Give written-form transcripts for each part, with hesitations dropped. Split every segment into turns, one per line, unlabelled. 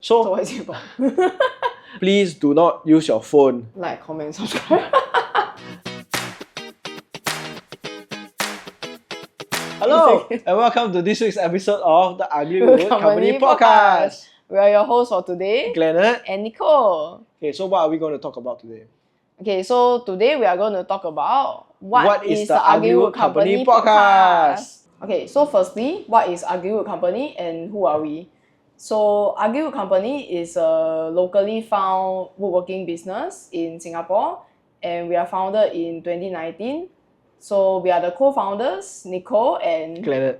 So
what is it about?
please do not use your phone.
Like, comment, subscribe.
Hello and welcome to this week's episode of the Ugly Wood Company Podcast.
We are your hosts for today,
Glennard
and Nicole.
Okay, so what are we going to talk about today?
Okay, so today we are going to talk about what is the
Ugly Wood Company Podcast?
Okay, so firstly, what is Ugly Wood Company and who are we? So Ugly Wood Company is a locally found woodworking business in Singapore, and we are founded in 2019. So we are the co-founders, Nicole and
Glennard.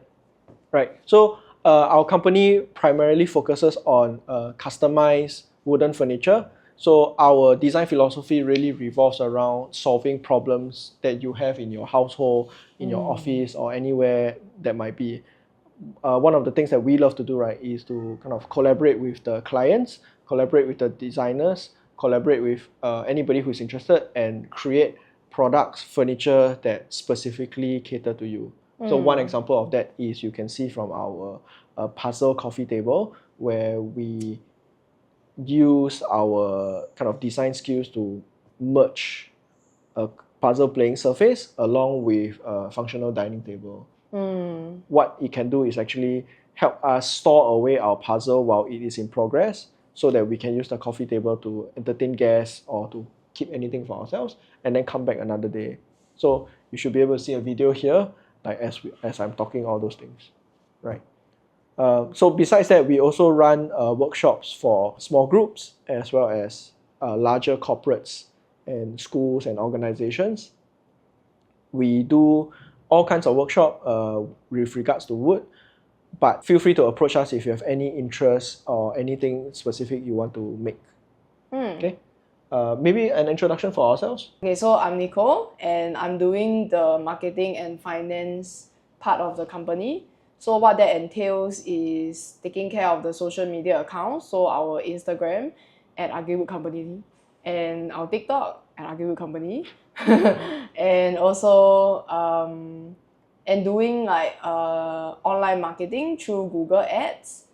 Right. So our company primarily focuses on customized wooden furniture. So our design philosophy really revolves around solving problems that you have in your household, in your office, or anywhere that might be. One of the things that we love to do, right, is to kind of collaborate with the clients, collaborate with the designers, collaborate with anybody who's interested, and create products, furniture that specifically cater to you. So one example of that is you can see from our puzzle coffee table, where we use our kind of design skills to merge a puzzle playing surface along with a functional dining table. What it can do is actually help us store away our puzzle while it is in progress, so that we can use the coffee table to entertain guests or to keep anything for ourselves and then come back another day. So you should be able to see a video here, like as I'm talking all those things, right? So besides that, we also run workshops for small groups as well as larger corporates and schools and organizations. We do all kinds of workshop with regards to wood, but feel free to approach us if you have any interest or anything specific you want to make. Okay. Maybe an introduction for ourselves.
Okay, so I'm Nicole, and I'm doing the marketing and finance part of the company. So what that entails is taking care of the social media accounts, so our Instagram at Ugly Wood Company, and our TikTok at Ugly Wood Company, and also and doing like online marketing through Google Ads.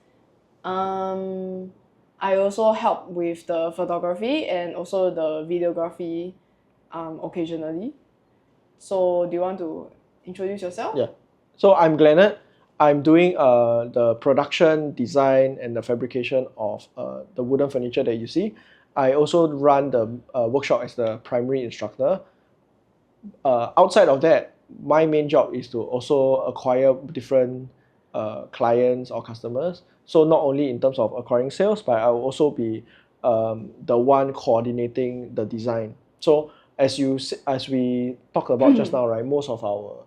I also help with the photography and also the videography occasionally. So do you want to introduce yourself?
Yeah. So I'm Glennard. I'm doing the production, design, and the fabrication of the wooden furniture that you see. I also run the workshop as the primary instructor. Outside of that, my main job is to also acquire different clients or customers. So not only in terms of acquiring sales, but I will also be the one coordinating the design. So as we talked about just now, right, most of our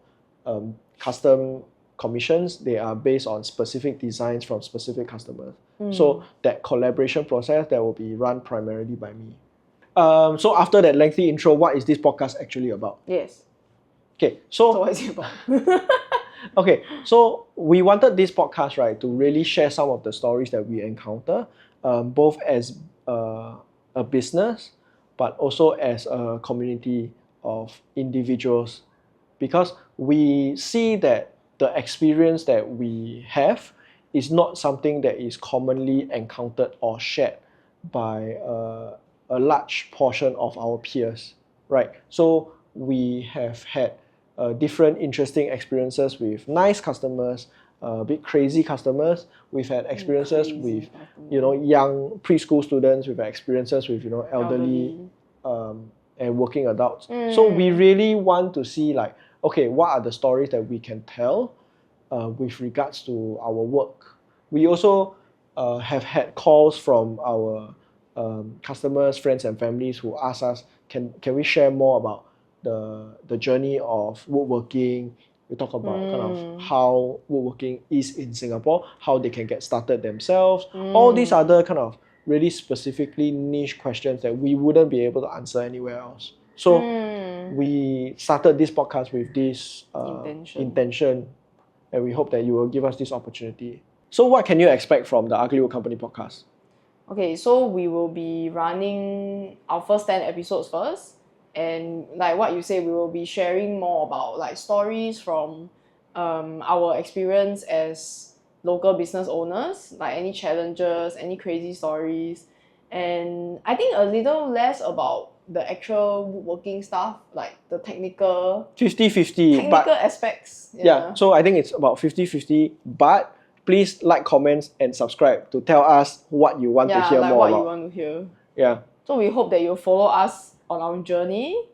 custom commissions, they are based on specific designs from specific customers. So that collaboration process, that will be run primarily by me. So after that lengthy intro, what is this podcast actually about?
Yes.
Okay,
So what is it about?
Okay, so we wanted this podcast, right, to really share some of the stories that we encounter, both as a business, but also as a community of individuals, because we see that the experience that we have is not something that is commonly encountered or shared by a large portion of our peers, right? So we have had different interesting experiences with nice customers, bit crazy customers. We've had experiences with, young preschool students. We've had experiences with, elderly and working adults. So we really want to see, like, okay, what are the stories that we can tell with regards to our work. We also have had calls from our customers, friends, and families who ask us, can we share more about the journey of woodworking. We talk about kind of how woodworking is in Singapore, how they can get started themselves, all these other kind of really specifically niche questions that we wouldn't be able to answer anywhere else. So we started this podcast with this intention, and we hope that you will give us this opportunity. So what can you expect from the Ugly Wood Company podcast?
Okay, so we will be running our first 10 episodes first. And like what you say, we will be sharing more about like stories from our experience as local business owners, like any challenges, any crazy stories, and I think a little less about the actual woodworking stuff, like the technical
50-50, but
aspects.
yeah, so I think it's about 50-50, but please like, comments, and subscribe to tell us what you want to hear
like
more
what
about.
you want to hear.
Yeah.
So we hope that you'll follow us on our journey,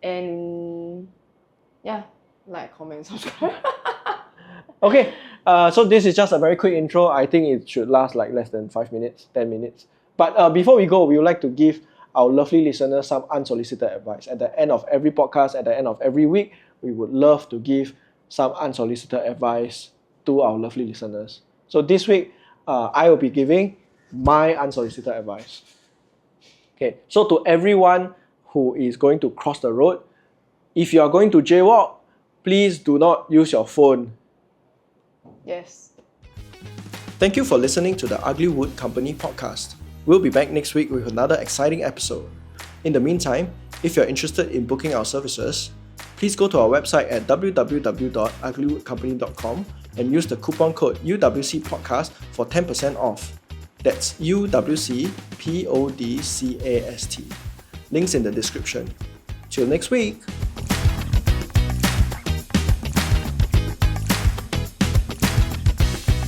and yeah, like, comment, subscribe.
Okay, so this is just a very quick intro. I think it should last like less than 5 minutes, 10 minutes. But before we go, we would like to give our lovely listeners some unsolicited advice. At the end of every podcast, at the end of every week, we would love to give some unsolicited advice to our lovely listeners. So this week, I will be giving my unsolicited advice. Okay, so to everyone who is going to cross the road, if you are going to jaywalk, please do not use your phone.
Yes.
Thank you for listening to the Ugly Wood Company podcast. We'll be back next week with another exciting episode. In the meantime, if you're interested in booking our services, please go to our website at www.uglywoodcompany.com and use the coupon code UWC Podcast for 10% off. That's UWC Podcast. Links in the description. Till next week.